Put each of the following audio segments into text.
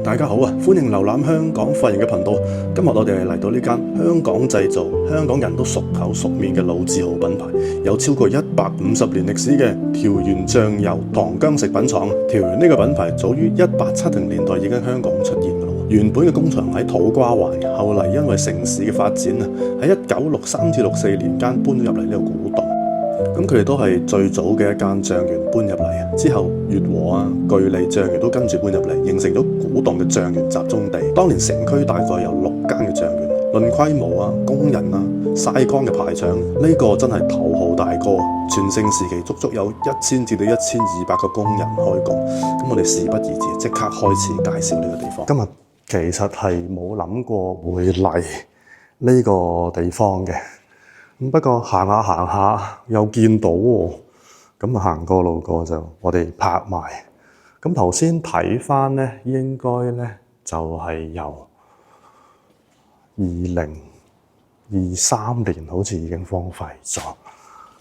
大家好啊，歡迎瀏覽香港髮型嘅頻道。今日我哋嚟到呢間香港製造、香港人都熟口熟面嘅老字號品牌，有超過150年歷史嘅調園醬油糖薑食品廠。調園呢個品牌早於1870年代已經香港出現噶啦。原本嘅工廠喺土瓜灣，後嚟因為城市嘅發展啊，喺1963至64年間搬咗入嚟呢個古洞。咁佢哋都係最早嘅一間醬園搬入嚟，之後悅和啊、巨利醬園都跟住搬入嚟，形成咗古洞嘅醬園集中地。當年城區大概有6間嘅醬園，論規模啊、工人啊、曬乾嘅排場，呢個真係頭號大哥。全盛時期足足有1000至到1200個工人開工。咁我哋事不宜遲，即刻開始介紹呢個地方。今日其實係冇諗過會嚟呢個地方嘅。不過行下又見到喎，咁行過路過就我哋拍埋。咁頭先睇翻咧，應該咧就係由2023年好似已經荒廢咗。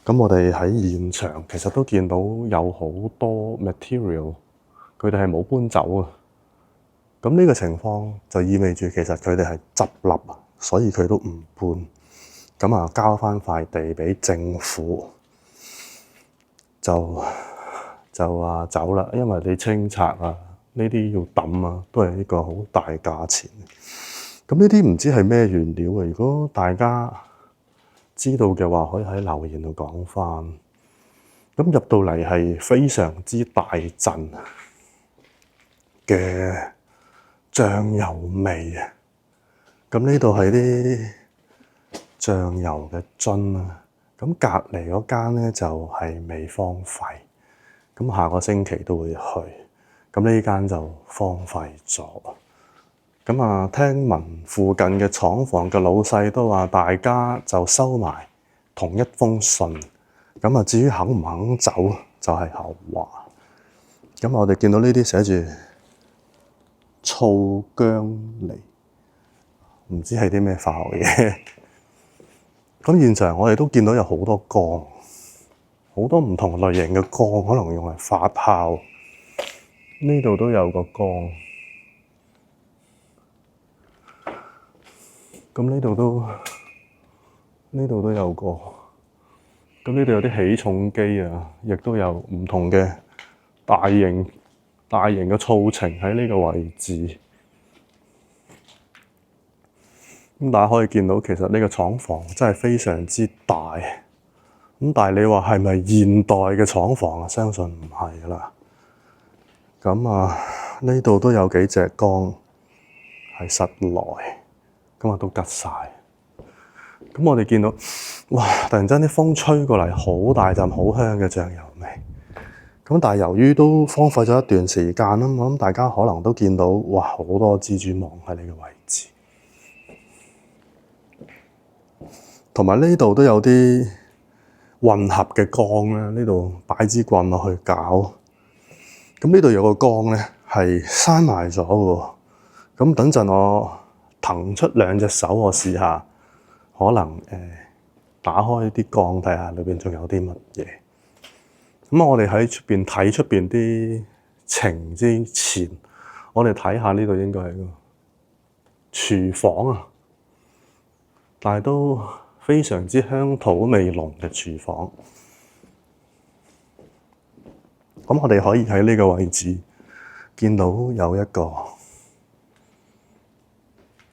咁我哋喺現場其實都見到有好多 material， 佢哋係冇搬走啊。咁呢個情況就意味住其實佢哋係執笠，所以佢都唔搬。咁啊，交翻塊地俾政府，就話走啦，因為你清拆啊，呢啲要抌啊，都係一個好大價錢。咁呢啲唔知係咩原料啊？如果大家知道嘅話，可以喺留言度講翻。咁入到嚟係非常之大陣嘅醬油味啊！咁呢度係啲醬油嘅樽啊，咁隔離嗰間咧就係未荒廢，咁下個星期都會去，咁呢間就荒廢咗。咁啊，聽聞附近嘅廠房嘅老細都話，大家就收埋同一封信，咁啊至於肯唔肯走就係後話。咁我哋見到呢啲寫住醋薑梨，唔知係啲咩化學嘢。咁現場我哋都見到有好多缸，好多唔同類型嘅缸，可能用嚟發酵。呢度都有個缸，咁呢度都有個。咁呢度有啲起重機啊，亦都有唔同嘅大型嘅醋埕喺呢個位置。咁大家可以見到，其實呢個廠房真係非常之大。咁但係你話係咪現代嘅廠房啊？相信唔係啦。咁啊，呢度都有幾隻缸喺室內，咁啊都吉晒。咁我哋見到，哇！突然間啲風吹過嚟，好大陣好香嘅醬油味。咁但係由於都荒廢咗一段時間啦，我諗大家可能都見到，哇！好多蜘蛛網喺呢個位置。同埋呢度都有啲混合嘅缸啦，呢度擺支棍落去搞。咁呢度有個缸咧係閂埋咗喎。咁等陣我騰出2隻手，我試下可能打開啲缸睇下裏邊仲有啲乜嘢。咁我哋喺出邊睇出邊啲埕之前，我哋睇下呢度應該係個廚房啊，但係都非常之鄉土味濃嘅廚房。咁我哋可以喺呢個位置見到有一個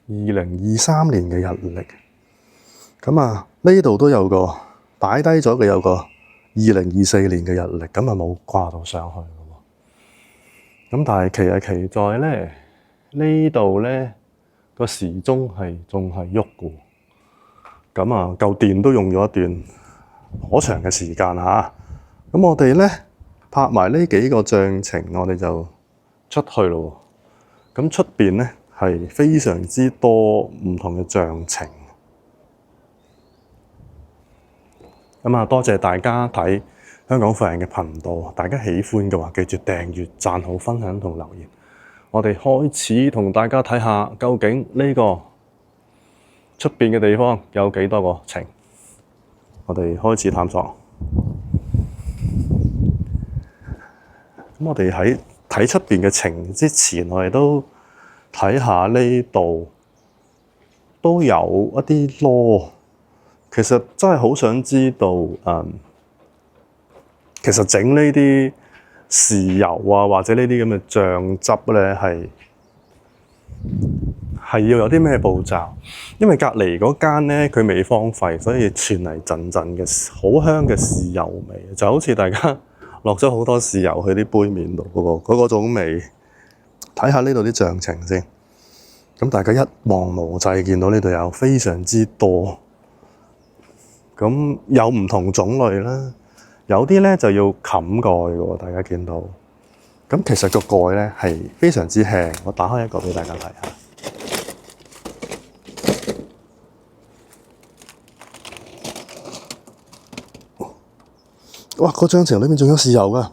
2023年嘅日曆。咁啊，呢度都有個擺低咗嘅，有個2024年嘅日曆，咁啊冇掛到上去嘅喎。咁但係奇係奇在咧，呢度咧個時鐘仲係喐嘅。咁啊，嚿電都用咗一段好長嘅時間嚇。咁我哋咧拍埋呢幾個醬埕，我哋就出去咯。咁出邊咧係非常之多唔同嘅醬埕。咁啊，多謝大家睇香港髮型嘅頻道。大家喜歡嘅話，記住訂閱、讚好、分享同留言。我哋開始同大家睇下，究竟呢個出邊嘅地方有幾多個埕？我哋開始探索。咁我哋喺睇出邊嘅埕之前，我哋都睇下呢度都有一啲囉。其實真係好想知道，其實整呢啲豉油啊，或者呢啲咁嘅醬汁咧，係要有啲咩步驟？因為隔離嗰間咧，佢未荒廢，所以傳嚟陣陣嘅好香嘅豉油味，就好似大家落咗好多豉油去啲杯麵度嗰種味。睇下呢度啲醬情先。咁大家一望無際，見到呢度有非常之多。咁有唔同種類啦，有啲咧就要冚蓋嘅喎，大家見到。咁其實個蓋咧係非常之輕，我打開一個俾大家睇下。哇！個醬情裏面仲有豉油㗎，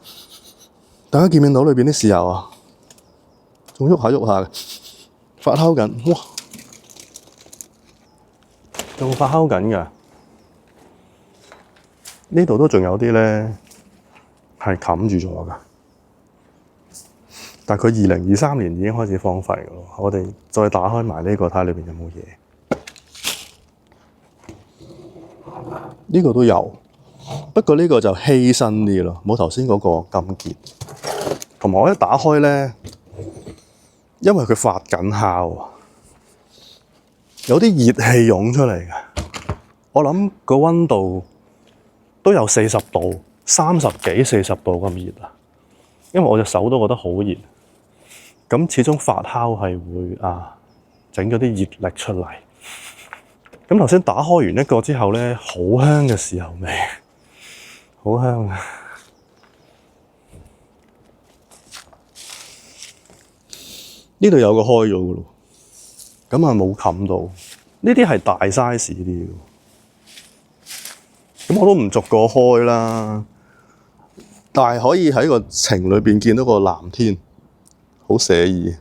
大家見唔見到裏邊啲豉油啊？仲喐下喐下嘅，發酵緊。哇！仲發酵緊㗎。呢度都仲有啲咧係冚住咗㗎，但係佢2023年已經開始荒廢㗎咯。我哋再打開埋呢個睇下裏邊有冇嘢。呢個都有。不過呢個就稀身啲咯，冇頭先嗰個咁結。同埋我一打開咧，因為佢發緊酵，有啲熱氣湧出嚟嘅。我諗個溫度都有40度、30幾、40度咁熱啊！因為我隻手都覺得好熱。咁始終發酵係會整咗啲熱力出嚟。咁頭先打開完一個之後咧，好香嘅豉油味。好香啊！呢度有個開咗嘅咯，咁冇冚到。呢啲係大 size 啲嘅，咁我都唔逐個開啦。但係可以喺個情裏邊見到個藍天，好寫意，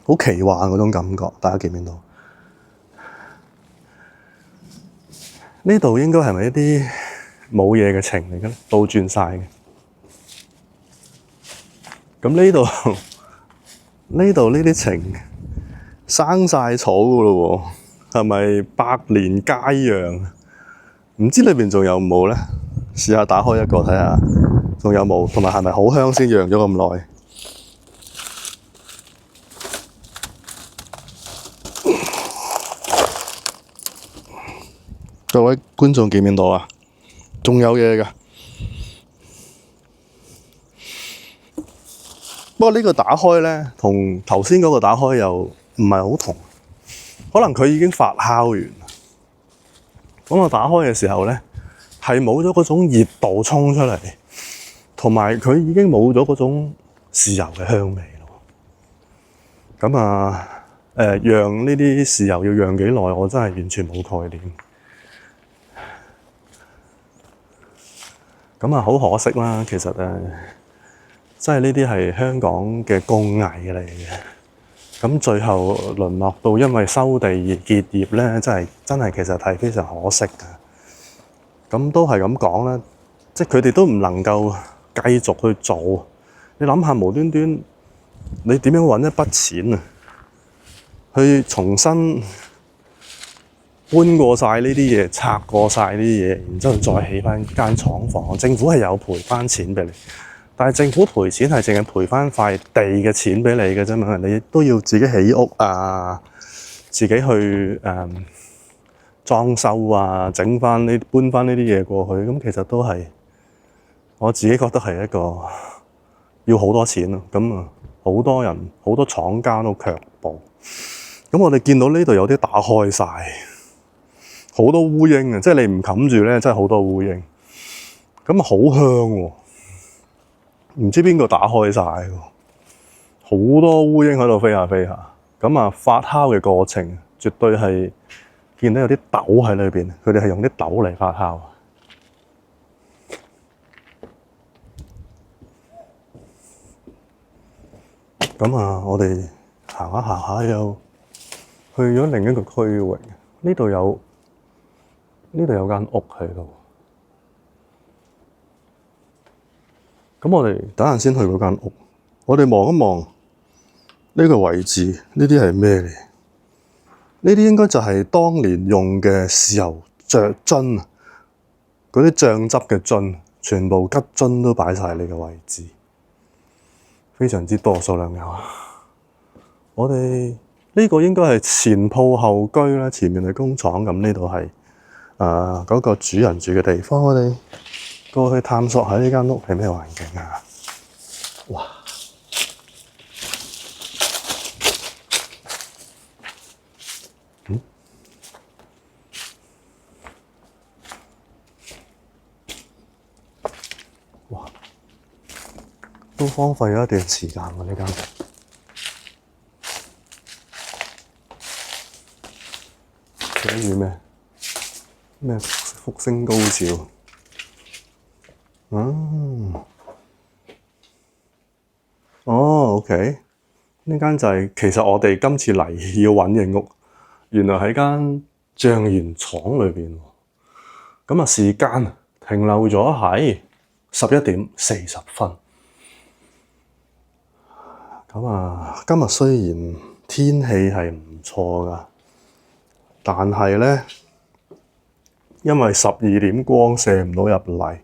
好奇幻嗰種感覺。大家見唔見到？呢度應該係咪一啲冇嘢嘅情嚟嘅咧？倒轉晒嘅。咁呢度呢啲情生晒草噶咯喎，係咪百年佳釀？唔知裏邊仲有冇咧？試下打開一個睇下，仲有冇？同埋係咪好香先釀咗咁耐？各位觀眾見唔見到啊？仲有嘢㗎。不過呢個打開咧，同頭先嗰個打開又唔係好同，可能佢已經發酵完。咁我打開嘅時候咧，係冇咗嗰種熱度衝出嚟，同埋佢已經冇咗嗰種豉油嘅香味咯。咁釀呢啲豉油要釀幾耐，我真係完全冇概念。咁好可惜啦，其實真係呢啲係香港嘅工藝嚟嘅。咁最後淪落到因為收地而結業咧，真係其實係非常可惜嘅。咁都係咁講啦，即係佢哋都唔能夠繼續去做。你諗下，無端端你點樣揾一筆錢啊？去重新搬過晒呢啲嘢，拆過晒呢啲嘢，然之後再起翻間廠房。政府係有賠翻錢俾你，但係政府賠錢係淨係賠翻塊地嘅錢俾你嘅啫嘛。你都要自己起屋啊，自己去裝修啊，整翻呢搬翻呢啲嘢過去。咁其實都係我自己覺得係一個要好多錢咯。咁好多人好多廠家都卻步。咁我哋見到呢度有啲打開晒。好多烏蠅啊！即係你唔冚住咧，真係好多烏蠅。咁好香喎，唔知邊個打開晒喎，好多烏蠅喺度飛下飛下。咁發酵嘅過程絕對係見到有啲豆喺裏邊，佢哋係用啲豆嚟發酵。咁我哋行下行下又去咗另一個區域。呢度有間屋喺度，咁我哋等陣先去嗰間屋。我哋望一望呢個位置呢啲係咩嚟？呢啲應該就係當年用嘅豉油醬樽，嗰啲醬汁嘅樽，全部吉樽都擺晒呢個位置，非常之多數量有。我哋呢個應該係前鋪後居啦，前面係工廠，咁呢度係嗰個主人住嘅地方。我哋過去探索下呢間屋係咩環境啊！哇！哇！都荒廢咗一段時間喎，呢間。寫住咩福星高照？OK， 呢間就係其實我哋今次嚟要揾嘅屋，原來喺間醬園廠裏邊。咁啊，時間停留咗喺11:40。咁啊，今日雖然天氣係唔錯㗎，但係咧，因為12點光射唔到入嚟，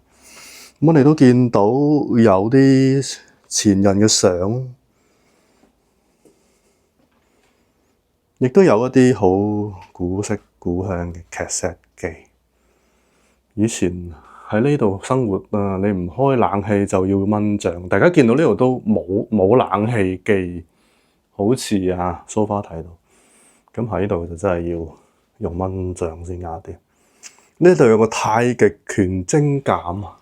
我哋都見到有啲前人嘅相，亦都有一啲好古色古香嘅卡式機。以前喺呢度生活啊，你唔開冷氣就要蚊帳。大家見到呢度都冇冷氣機，好似蘇花睇到。咁喺度就真係要用蚊帳先啱啲。呢度有個太極拳精鑑啊！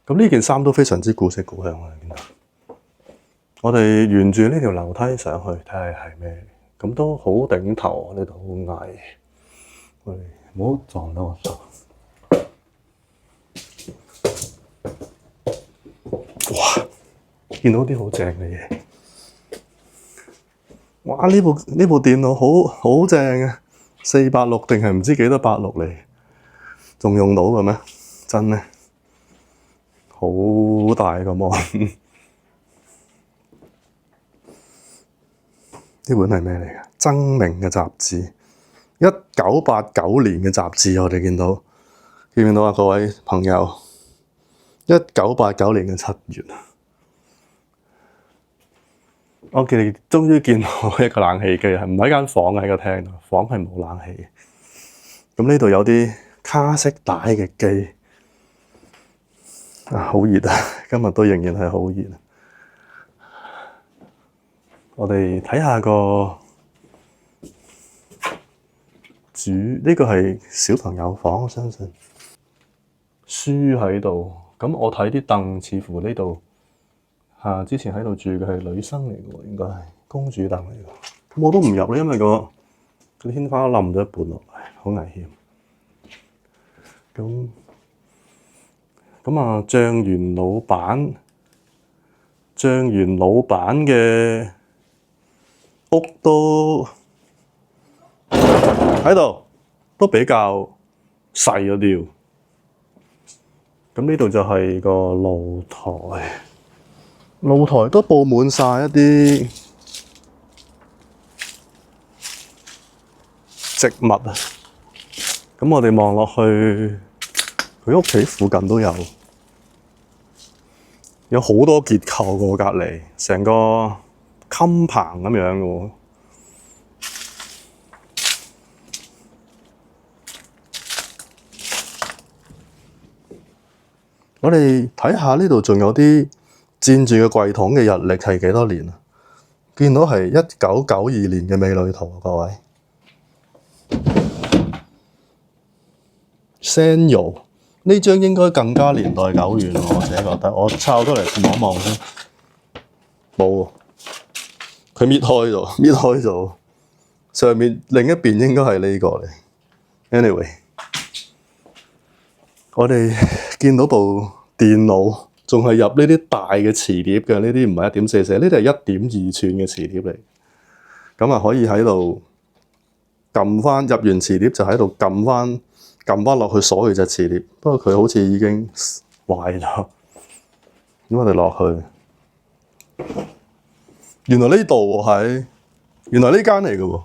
咁呢件衫都非常之古色古香啊！見到我哋沿住呢條樓梯上去睇下係咩？咁都好頂頭，呢度好矮。喂，唔好撞到我手。哇！見到啲好正嘅嘢。哇！呢部電腦好正啊，486定係唔知幾多86嚟，仲用到嘅咩？真咧，好大個幕。呢本係咩嚟㗎？爭鳴嘅雜誌，1989年嘅雜誌，我哋見到見唔見到啊？各位朋友，1989年嘅7月，我哋終於見到一個冷氣機，係唔係一間房喺個廳度？房係冇冷氣嘅。咁呢度有啲卡式帶嘅機，好熱啊！今日都仍然係好熱。我哋睇下個呢個係小朋友房，我相信書喺度。咁我睇啲凳，似乎呢度之前喺度住嘅係女生嚟嘅喎，應該係公主凳嚟嘅。咁我都唔入啦，因為個天花冧咗一半落嚟，好危險。咁啊，醬園老闆嘅屋都喺度，都比較細咗啲。咁呢度就係個露台，露台都佈滿晒一啲植物啊。咁我哋望落去，佢屋企附近都有好多結構喎，隔離成個襟棚咁樣嘅喎。我哋睇下呢度仲有啲佔住嘅櫃桶嘅日曆係幾多年啊？見到係1992年嘅美女圖，各位。Sanyo 呢張應該更加年代久遠，我自己覺得。我抄出嚟望一望先，冇，佢搣開咗，上面另一邊應該係呢個嚟。Anyway，我哋見到部電腦仲係入呢啲大嘅磁碟嘅，呢啲唔係1.44，呢啲係1.2寸嘅磁碟嚟。咁啊，可以喺度撳翻，入完磁碟就喺度撳翻落去鎖住隻磁碟。不過佢好似已經壞咗。咁我哋落去，原來呢度係，原來呢間嚟嘅喎，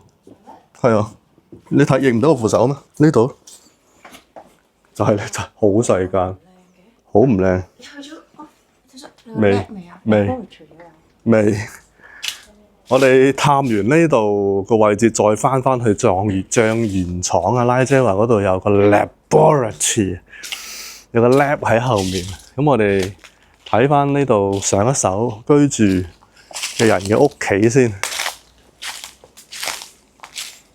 係啊，你睇認唔到個扶手咩？呢度就係咧，就好細間，好唔靚。你去咗未。我哋探完呢度個位置，再翻去醬園廠啊。拉姐話嗰度有個 laboratory， 有個 lab 喺後面。咁我哋睇翻呢度上一手居住嘅人嘅屋企先。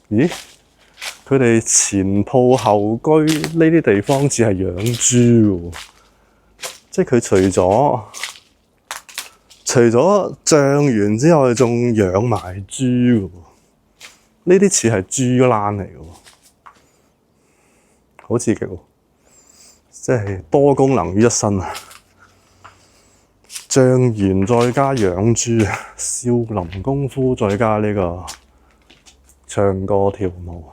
咦？佢哋前鋪後居呢啲地方只係養豬喎，即係佢除咗醬園之外，仲養埋豬喎。呢啲似係豬欄嚟嘅喎，好刺激喎！即係多功能於一身啊！醬園再加養豬，少林功夫再加呢個唱歌跳舞。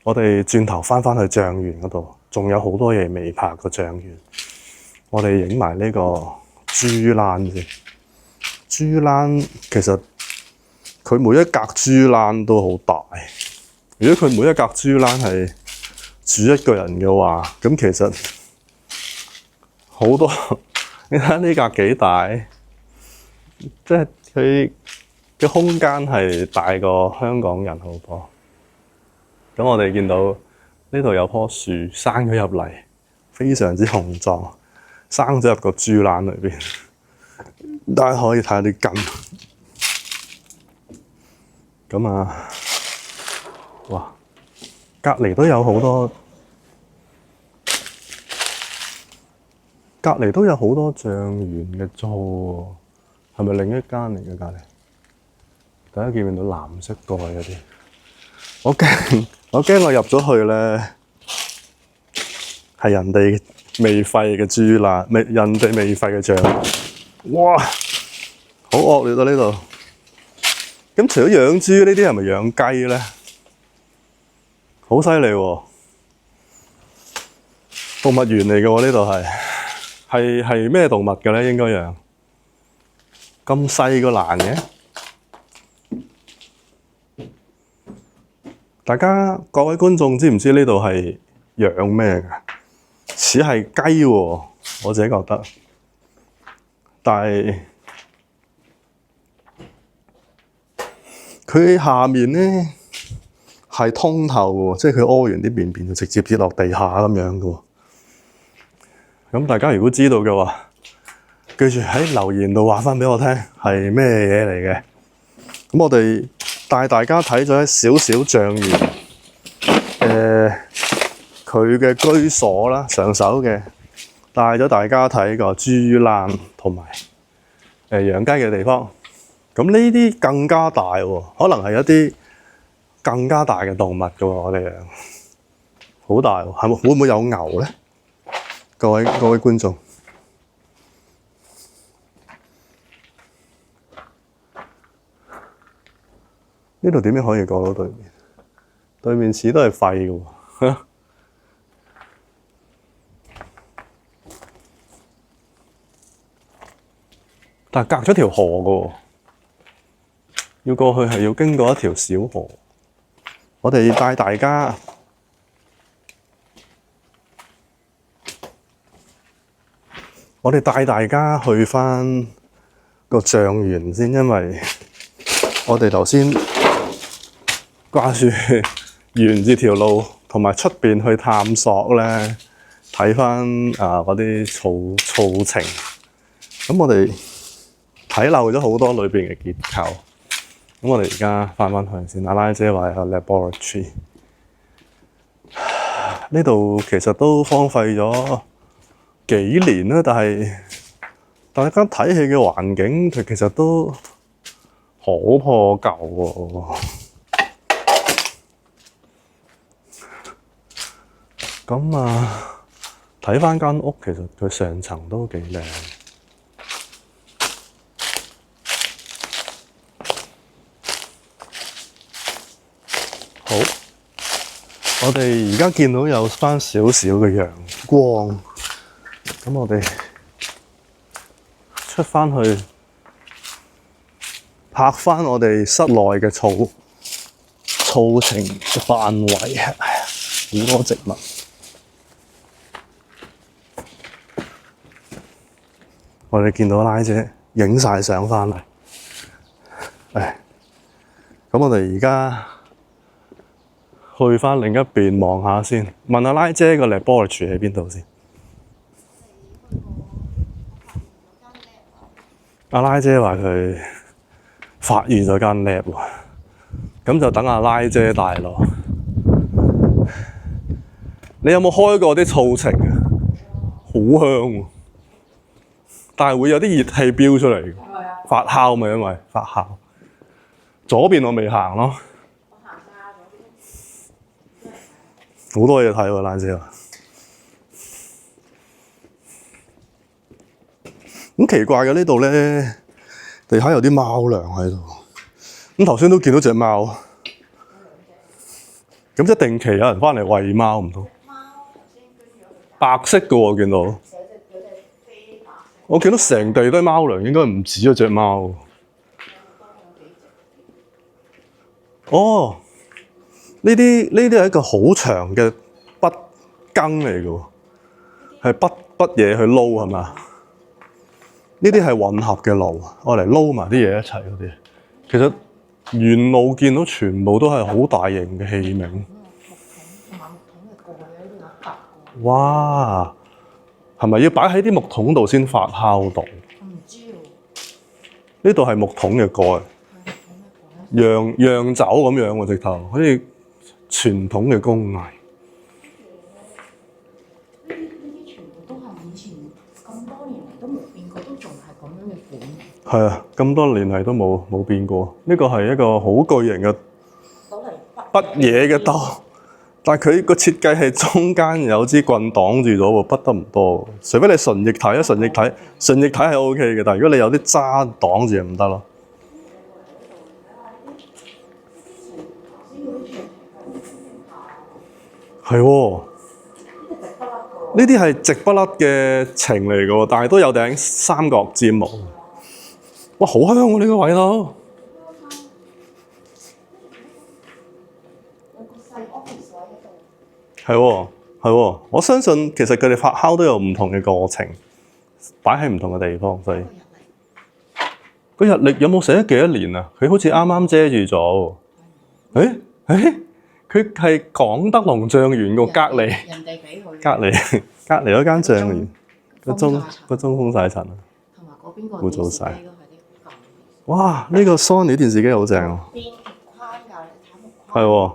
我哋轉頭翻去醬園嗰度，仲有好多嘢未拍過醬園。我哋影埋呢個豬欄先。豬欄其實佢每一格豬欄都好大。如果佢每一格豬欄係住一個人嘅話，咁其實好多。你睇下呢格幾大，即係佢嘅空間係大過香港人好多。咁我哋見到呢度有棵樹生咗入嚟，非常之雄壯，生咗入個豬欄裏邊。大家可以睇下啲根。咁啊，哇！隔離都有好多。隔離都有好多醬園嘅租喎，係咪另一間嚟嘅隔離？大家見唔見到藍色蓋嗰啲？我驚我入咗去咧，係人哋未廢嘅豬欄，人哋未廢嘅醬。哇！好惡劣啊呢度。咁除咗養豬，呢啲係咪養雞咧？好犀利喎！動物園嚟嘅喎，呢度係咩動物嘅咧？應該養咁細個欄嘅？大家各位觀眾知唔知呢度係養咩嘅？似係雞喎，我自己覺得。但係佢下面咧係通透嘅喎，即係佢屙完啲便便就直接跌落地下咁樣嘅喎。咁大家如果知道嘅話，記住喺留言度話返俾我聽係咩嘢嚟嘅。咁我哋帶大家睇咗一少少醬園，佢嘅居所啦，上手嘅，帶咗大家睇個豬欄同埋養雞嘅地方。咁呢啲更加大喎，可能係一啲更加大嘅動物嘅喎，我哋養好大喎，係咪會唔會有牛咧？各位觀眾，呢度點樣可以過到對面？對面似都係廢嘅喎，但係隔咗條河嘅喎，要過去係要經過一條小河。我哋帶大家。我哋帶大家去返個醬園先，因為我哋頭先掛住沿住條路同埋出邊去探索咧，睇返嗰啲草情。咁我哋睇漏咗好多裏邊嘅結構。咁我哋而家返去先。阿拉姐話有 laboratory， 呢度其實都荒廢咗幾年啦，但係大家睇戲嘅環境，其實都好破舊喎。咁睇返間屋，其實佢上層都幾靚。好，我哋而家見到有返少少嘅陽光。咁我哋出返去拍翻我哋室內嘅草埕嘅範圍，好多植物。我哋見到拉姐影晒相翻嚟，咁我哋而家去翻另一邊望下先，問下拉姐個 laboratory 喺邊度先。阿拉姐話佢發現咗間 lab 喎，咁就等阿拉姐帶路。你有冇開過啲醋埕啊？好香喎，但係會有啲熱氣飆出嚟，發酵咪因為發酵。左邊我未行咯，好多嘢睇喎，拉姐話。咁奇怪嘅呢度咧，地下有啲貓糧喺度。咁頭先都見到隻貓，咁即係定期有人翻嚟餵貓唔通？白色嘅喎，見到。我見到成地都係貓糧，應該唔止一隻貓。哦，呢啲係一個好長嘅筆羹嚟嘅喎，係筆嘢去撈係嘛？呢啲係混合嘅爐，我嚟撈埋啲嘢一齊嗰啲。其實沿路見到全部都係好大型嘅器皿。哇！係咪要擺喺啲木桶度先發酵到？我唔知喎。呢度係木桶嘅蓋，釀酒咁樣喎，直頭好似傳統嘅工藝。呢啲全部都係以前咁多年嚟都冇變過，都仲係咁樣嘅款。係啊，咁多年嚟都冇變過。呢個係一個好巨型嘅筆嘢嘅刀。但係佢個設計係中間有支棍擋住咗喎，筆得唔多。除非你純液體啊，純液體係 O K 嘅，但係如果你有啲渣擋住就唔得咯。係喎，呢啲係直不甩嘅埕嚟嘅喎，但係都有頂三角尖喎。哇，好香喎！呢個位都。係喎，係喎，我相信其實佢哋發酵都有唔同嘅過程，擺喺唔同嘅地方，所以個日曆有冇寫幾多年啊？佢好似啱啱遮住咗。佢係廣德龍醬園個隔離，人哋俾佢隔離嗰間醬園個中封晒塵啊，同埋嗰邊個污糟晒。哇！呢個 Sony 電視機好正喎，變極框㗎，係喎，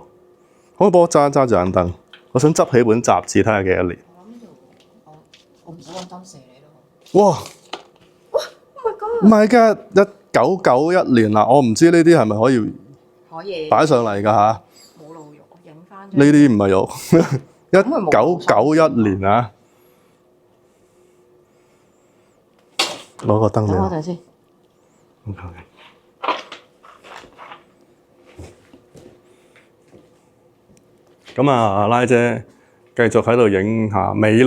可唔可以幫我揸住眼凳？我想執起本雜誌睇下幾多年。我唔使揾針射你咯。哇！唔係㗎，1991年啦，我唔知呢啲係咪可以擺上嚟㗎嚇？冇露肉，影翻。呢啲唔係肉，1991年啊！攞個燈嚟。等我陣先。OK。咁啊，拉姐繼續喺度影下美女。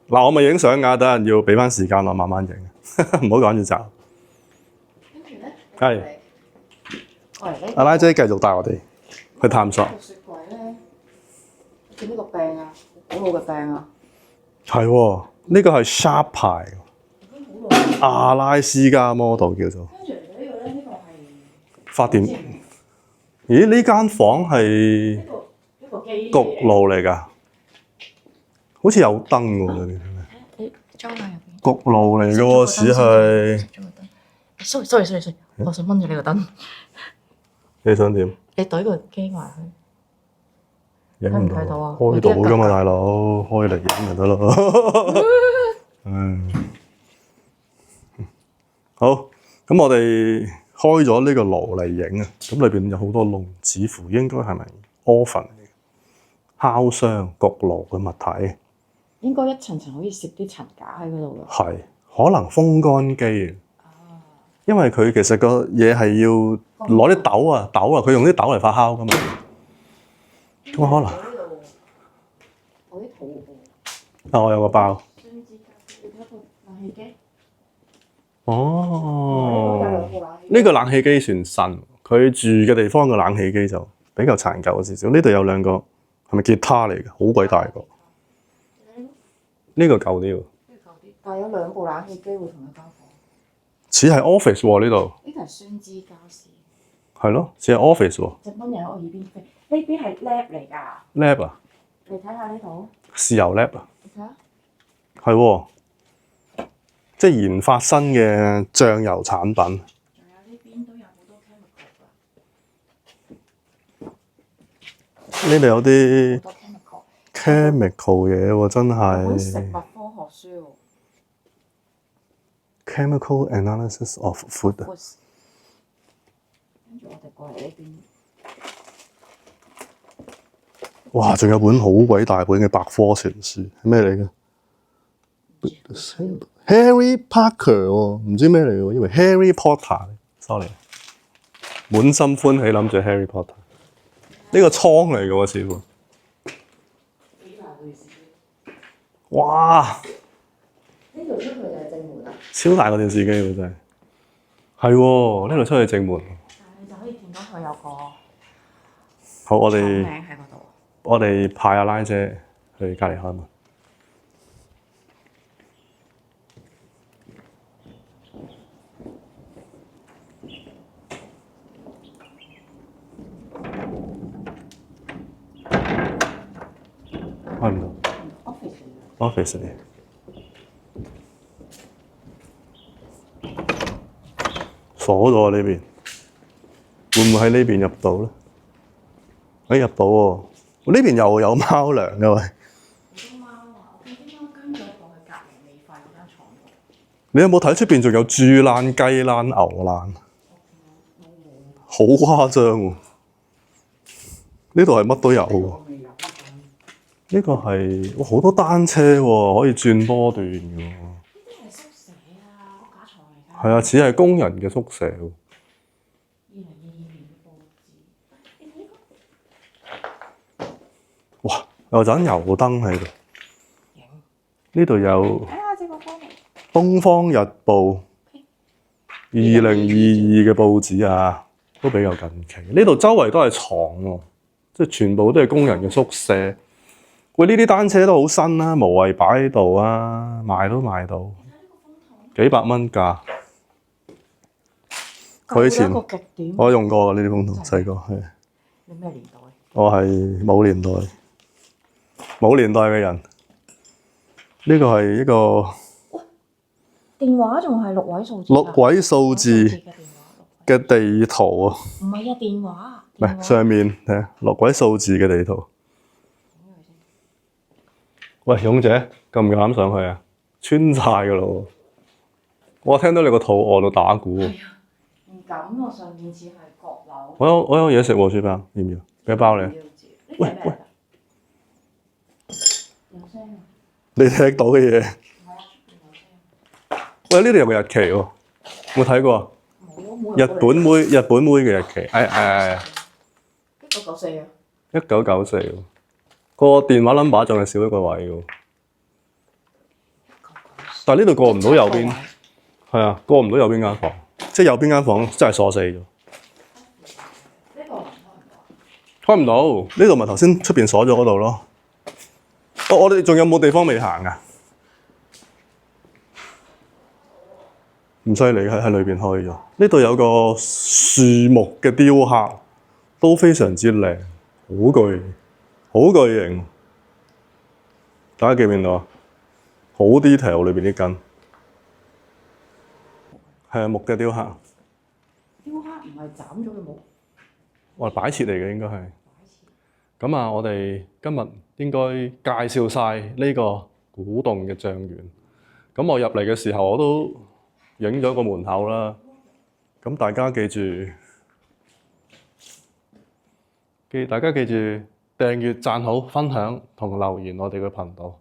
嗱，我咪影相㗎，等陣要俾翻時間我慢慢影，唔好趕住走。跟住咧，係阿拉姐繼續帶我哋去探索。雪櫃咧，見呢個柄啊，好老嘅柄啊。係喎，呢個係 Sharp 牌，阿拉斯加 model 叫做。跟住嚟到呢個咧，呢個係發電。咦？呢間房係焗爐嚟㗎，好似有燈喎。你裝喺入邊。焗爐嚟嘅喎，只係。sorry，我想掹住你個燈。你想點？你懟個機埋去。影唔到。開到㗎嘛，大佬，開嚟影咪得咯。好，咁我哋開咗呢個爐嚟影啊，咁裏邊有好多窿，似乎應該係咪 oven 嚟嘅？烤箱、焗爐嘅物體。應該一層層可以攝啲層架喺嗰度㗎。係，可能風乾機。因為佢其實個嘢係要攞啲豆啊，佢用啲豆嚟發酵㗎嘛。咁可能。我啲肚餓。我有個包。哦，呢個冷氣機算新，佢住嘅地方嘅冷氣機就比較殘舊少少。呢度有兩個係咪吉他嚟嘅？好鬼大個。呢個舊啲喎。但係有兩部冷氣機會同一間房。似係 office 喎呢度。呢個係酸枝家私。係咯，似係 office 喎。隻蚊又喺我耳邊飛，呢邊係 lab 嚟㗎。lab 啊？你睇下呢度。豉油 lab 啊？你睇下。係喎，即係研發新嘅醬油產品。仲有呢邊都有好多 chemical 㗎。呢度有啲好多 chemical 嘢喎，真係。食物科學書喎。Chemical analysis of food。跟住我哋過嚟呢邊。哇！仲有本好鬼大本嘅百科全書，係咩嚟嘅？Harry Parker 喎，唔知咩嚟嘅喎，以為 Harry Potter。sorry， 滿心歡喜諗住 Harry Potter。呢個倉嚟嘅喎，似乎。哇！呢度出去就係正門啦。超大個電視機喎，真係。係喎，呢度出去正門。但係你就可以見到佢有個好，我名哋喺嗰度。我哋派阿拉姐去隔離開門。開唔到。office 嚟。鎖咗呢邊，會唔會喺呢邊入到咧？入到喎，呢邊又有貓糧嘅喂。好多貓啊！我見啲貓跟咗過去隔離尾塊嗰間床度。你有冇睇出邊仲有豬欄、雞欄、牛欄？好誇張喎！呢度係乜都有喎。呢個係哇好多單車喎，可以轉波段嘅喎。呢啲係宿舍啊，個架床嚟㗎。係啊，似係工人嘅宿舍喎。2022年嘅報紙。你睇呢個？哇！有盞油燈喺度。呢度有睇下隻個光嚟。《東方日報》2022嘅報紙啊，都比較近期。呢度周圍都係廠喎，即係全部都係工人嘅宿舍。喂，呢啲單車都好新啦，無謂擺喺度啊，賣都賣到幾百蚊價。佢以前我用過呢啲風筒，細個係。你咩年代？我係冇年代嘅人。呢個係一個電話仲係6位數字。6位數字嘅地圖啊！唔係啊，電話。唔係上面睇下6位數字嘅地圖。喂，勇姐，敢唔敢上去啊？穿晒㗎啦喎！我聽到你個肚餓到打鼓喎。係啊，唔敢喎，上面似係閣樓。我有嘢食喎，書包要唔要？俾包你。喂。有聲啊！你聽到嘅嘢。係啊，有聲。喂，呢度有個日期喎，有冇睇過啊？冇。日本妹嘅日期。1994啊。1994喎。個電話 number 仲係少一個位喎。但係呢度過唔到右邊。係啊，過唔到右邊間房，即係右邊間房真係鎖死咗。呢個開唔到。開唔到，呢度咪頭先出邊鎖咗嗰度咯。我哋仲有冇地方未行啊？唔犀利，喺裏邊開咗。呢度有個樹木嘅雕刻，都非常之靚，好巨型。大家見唔見到啊？好 detail 裏邊啲根。係木嘅雕刻。雕刻唔係斬咗嘅木。我擺設嚟嘅應該係。咁啊，我哋今日應該介紹晒呢個古洞嘅醬園。咁我入嚟嘅時候，我都影咗個門口啦。咁大家記住訂閱、讚好、分享同留言我哋嘅頻道。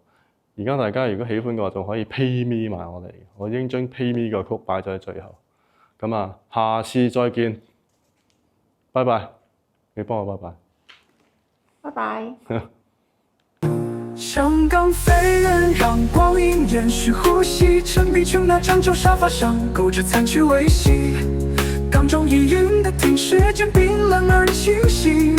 而家大家如果喜歡嘅話，仲可以 pay me 埋我哋。我已經將 pay me 個曲擺咗喺最後。咁啊，下次再見，拜拜。你幫我拜拜。拜拜。香港飞人让光阴延续呼吸，陈碧琼那长久沙发上勾着残缺维系，港中意韵的听时间冰冷而清晰。